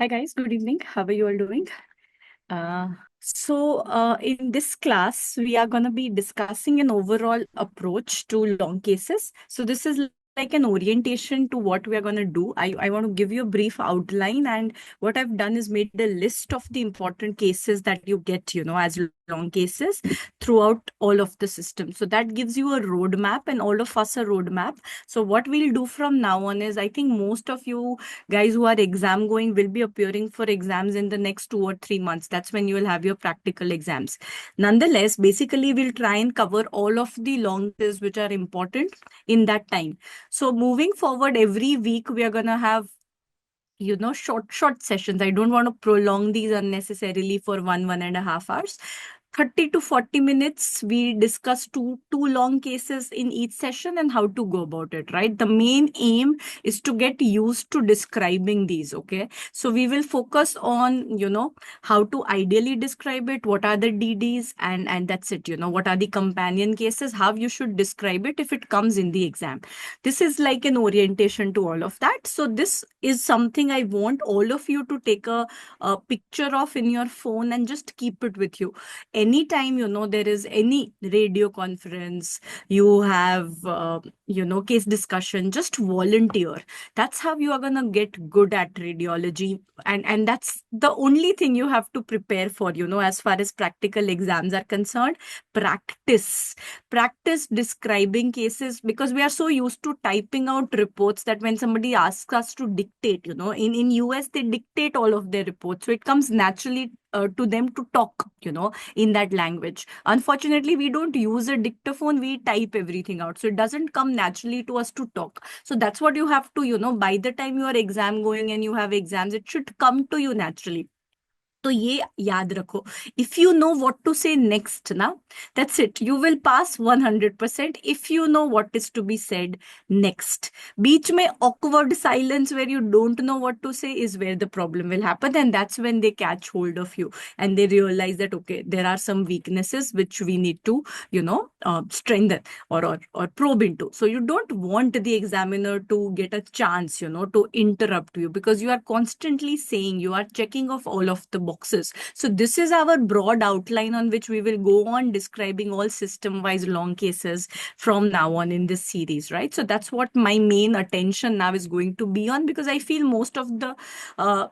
Hi guys, good evening. How are you all doing? Uh, in this class, we are going to be discussing an overall approach to long cases. So, this is like an orientation to what we are going to do. I want to give you a brief outline, and what I've done is made a list of the important cases that you get, as long cases throughout all of the system. So, that gives you a roadmap and all of us a roadmap. So, what we'll do from now on is I think most of you guys who are exam going will be appearing for exams in the next 2 or 3 months. That's when you will have your practical exams. Nonetheless, basically, we'll try and cover all of the long tests which are important in that time. So moving forward, every week we are gonna have short sessions. I don't want to prolong these unnecessarily for 1.5 hours. 30 to 40 minutes, we discuss two long cases in each session and how to go about it, right? The main aim is to get used to describing these, okay? So we will focus on, how to ideally describe it, what are the DDs, and that's it, what are the companion cases, how you should describe it if it comes in the exam. This is like an orientation to all of that. So this is something I want all of you to take a picture of in your phone and just keep it with you. Anytime, there is any radio conference, you have, case discussion, just volunteer. That's how you are going to get good at radiology. And that's the only thing you have to prepare for, as far as practical exams are concerned. Practice describing cases, because we are so used to typing out reports that when somebody asks us to dictate, in US they dictate all of their reports, so it comes naturally to them to talk, in that language. Unfortunately, we don't use a dictaphone, we type everything out, so it doesn't come naturally to us to talk. So that's what you have to, by the time you are exam going and you have exams, it should come to you naturally. तो ये याद रखो, if you know what to say next, ना, that's it, you will pass 100% if you know what is to be said next. बीच में awkward silence where you don't know what to say is where the problem will happen, and that's when they catch hold of you and they realize that, okay, there are some weaknesses which we need to, strengthen or probe into. So you don't want the examiner to get a chance, to interrupt you, because you are constantly saying, you are checking off all of the boxes. So this is our broad outline on which we will go on describing all system wise long cases from now on in this series, right? So that's what my main attention now is going to be on, because I feel most of the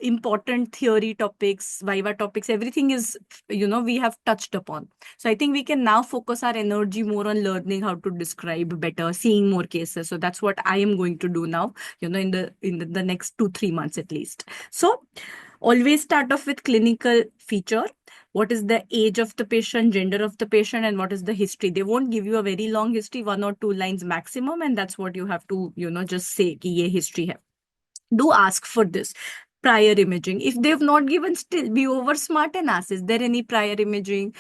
important theory topics, viva topics, everything is, we have touched upon. So I think we can now focus our energy more on learning how to describe better, seeing more cases. So that's what I am going to do now, in the next 2-3 months at least. So always start off with clinical feature. What is the age of the patient, gender of the patient, and what is the history? They won't give you a very long history, 1 or 2 lines maximum, and that's what you have to, just say कि ये history hai. Do ask for this. Prior imaging. If they've not given, still be over smart and ask, is there any prior imaging?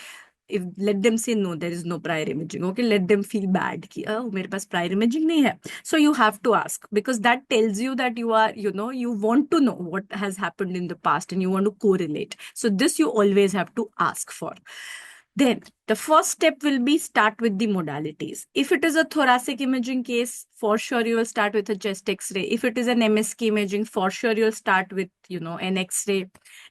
If let them say no, there is no prior imaging, okay, let them feel bad कि oh मेरे पास prior imaging नहीं है. So you have to ask, because that tells you that you are, you want to know what has happened in the past and you want to correlate. So this you always have to ask for. Then the first step will be start with the modalities. If it is a thoracic imaging case, for sure you will start with a chest X-ray. If it is an MSK imaging, for sure you'll start with, an X-ray.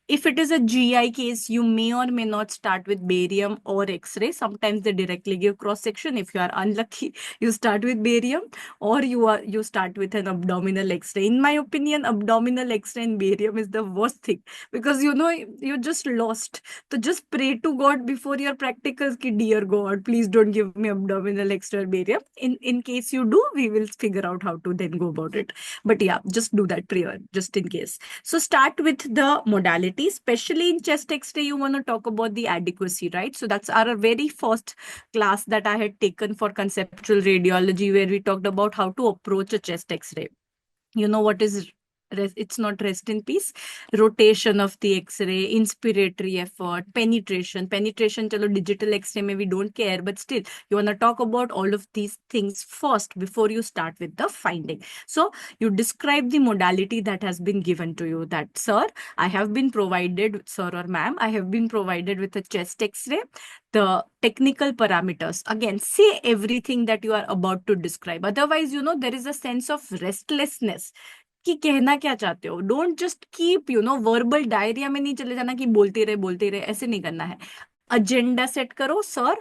If it is a GI case, you may or may not start with barium or X-ray. Sometimes they directly give cross-section. If you are unlucky, you start with barium, or you start with an abdominal X-ray. In my opinion, abdominal X-ray and barium is the worst thing, because you just lost. So just pray to God before your practicals ki, dear God, please don't give me abdominal X-ray or barium. In case you do, we will figure out how to then go about it. But yeah, just do that prayer just in case. So start with the modality, especially in chest X-ray, you want to talk about the adequacy, right? So that's our very first class that I had taken for conceptual radiology, where we talked about how to approach a chest X-ray. You know what is it's not rest in peace, rotation of the X-ray, inspiratory effort, penetration chalo digital X-ray may we don't care, but still you want to talk about all of these things first before you start with the finding. So you describe the modality that has been given to you, that sir, I have been provided, sir or ma'am, I have been provided with a chest X-ray. The technical parameters, again, say everything that you are about to describe. Otherwise, there is a sense of restlessness. कि कहना क्या चाहते हो. Don't just keep verbal diarrhoea में नहीं चले जाना कि बोलते रहे, ऐसे नहीं करना है. Agenda set करो, sir.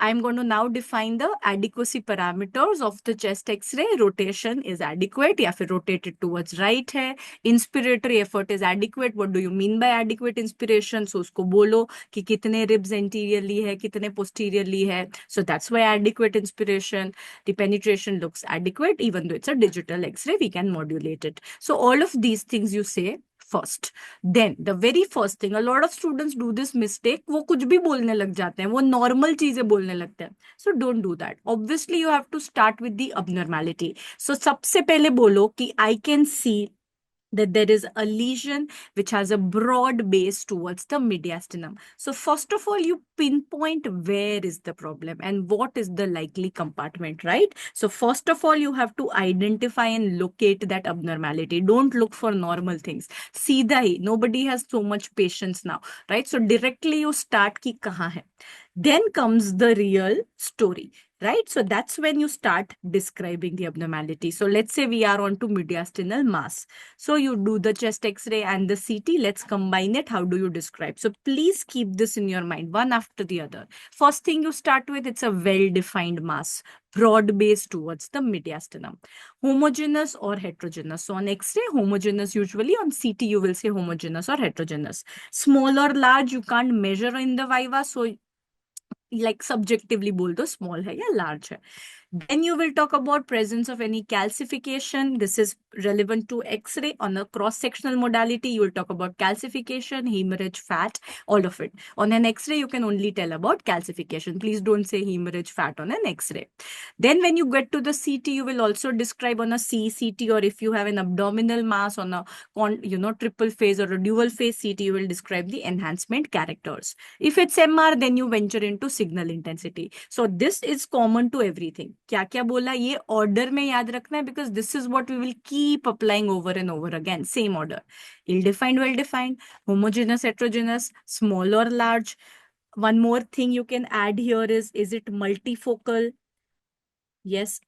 I'm going to now define the adequacy parameters of the chest X-ray. Rotation is adequate या फिर rotated towards right है. Inspiratory effort is adequate. What do you mean by adequate inspiration? So उसको बोलो कि कितने ribs anteriorly है, कितने posteriorly है. So that's why adequate inspiration. The penetration looks adequate, even though it's a digital X-ray, we can modulate it. So all of these things you say first. Then the very first thing, a lot of students do this mistake, वो कुछ भी बोलने लग जाते हैं, वो normal चीजें बोलने लगते हैं. So don't do that. Obviously you have to start with the abnormality. So सबसे पहले बोलो कि I can see that there is a lesion which has a broad base towards the mediastinum. So first of all, you pinpoint where is the problem and what is the likely compartment, right? So first of all, you have to identify and locate that abnormality. Don't look for normal things. सीधा ही, nobody has so much patience now, right? So directly you start ki kahan hai. Then comes the real story, right? So that's when you start describing the abnormality. So let's say we are on to mediastinal mass. So you do the chest X-ray and the CT. Let's combine it. How do you describe? So please keep this in your mind, one after the other. First thing you start with, it's a well-defined mass, broad base towards the mediastinum. Homogeneous or heterogeneous? So on X-ray, homogeneous usually. On CT, you will say homogeneous or heterogeneous. Small or large, you can't measure in the viva. So like subjectively बोल दो small है या large है. Then you will talk about presence of any calcification. This is relevant to X-ray. On a cross-sectional modality, you will talk about calcification, hemorrhage, fat, all of it. On an X-ray, you can only tell about calcification. Please don't say hemorrhage, fat on an X-ray. Then when you get to the CT, you will also describe on a CCT, or if you have an abdominal mass on a triple phase or a dual phase CT, you will describe the enhancement characters. If it's MR, then you venture into signal intensity. So this is common to everything. क्या क्या बोला ये order में याद रखना है, because this is what we will keep applying over and over again. Same order. Ill-defined, well-defined, homogeneous, heterogeneous, small or large. One more thing you can add here is it multifocal? Yes.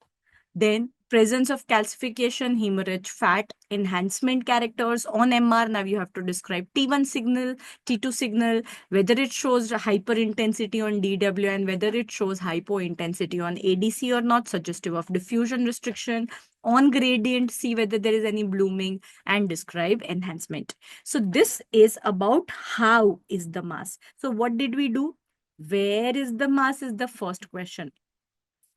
Then presence of calcification, hemorrhage, fat, enhancement characters. On MR, now you have to describe T1 signal, T2 signal, whether it shows hyperintensity on DW and whether it shows hypointensity on ADC or not, suggestive of diffusion restriction. On gradient, see whether there is any blooming, and describe enhancement. So this is about how is the mass. So what did we do? Where is the mass is the first question.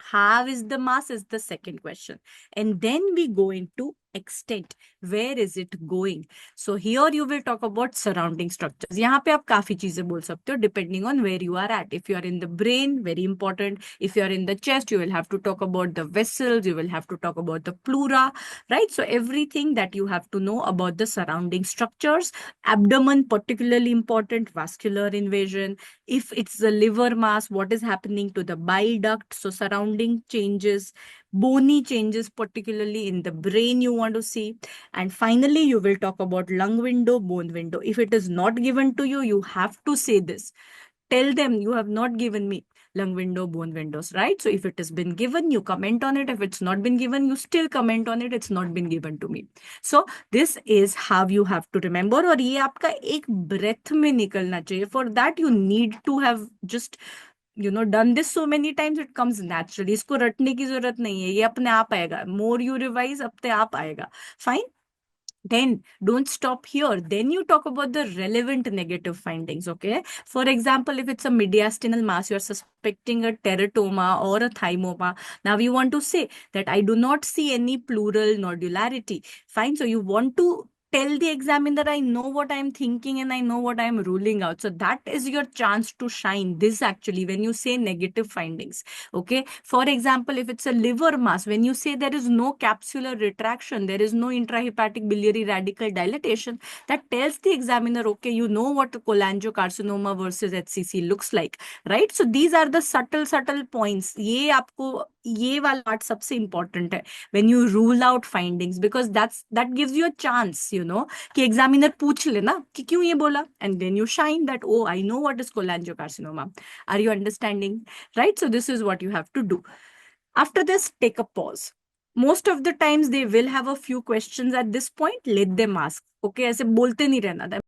How is the mass is the second question. And then we go into extent. Where is it going? So here you will talk about surrounding structures. यहाँ पे आप काफी चीजें बोल सकते हो depending on where you are at. If you are in the brain, very important. If you are in the chest, you will have to talk about the vessels. You will have to talk about the pleura, right? So everything that you have to know about the surrounding structures. Abdomen, particularly important, vascular invasion. If it's the liver mass, what is happening to the bile duct? So surrounding changes, bony changes, particularly in the brain you want to see. And finally, you will talk about lung window, bone window. If it is not given to you, you have to say this. Tell them you have not given me lung window, bone windows, right? So if it has been given, you comment on it. If it's not been given, you still comment on it. It's not been given to me. So this is how you have to remember. और ये आपका एक breath में निकलना चाहिए. For that, you need to have just done this so many times, it comes naturally. इसको रटने की जरूरत नहीं है, ये अपने आप आएगा. More you revise, अपने आप आएगा. Fine. Then don't stop here. Then you talk about the relevant negative findings, okay? For example, if it's a mediastinal mass, you're suspecting a teratoma or a thymoma. Now you want to say that I do not see any pleural nodularity. Fine. So you want to tell the examiner, I know what I'm thinking and I know what I'm ruling out. So that is your chance to shine. This actually, when you say negative findings, okay? For example, if it's a liver mass, when you say there is no capsular retraction, there is no intrahepatic biliary radical dilatation, that tells the examiner, okay, you know what cholangiocarcinoma versus HCC looks like, right? So these are the subtle points. ये वाला part सबसे important है when you rule out findings, because that gives you a chance, कि examiner पूछ लेना कि क्यों ये बोला, and then you shine that, oh, I know what is cholangiocarcinoma. Are you understanding? Right? So this is what you have to do. After this, take a pause. most of the times they will have a few questions at this point, let them ask. Okay, ऐसे बोलते नहीं रहना था.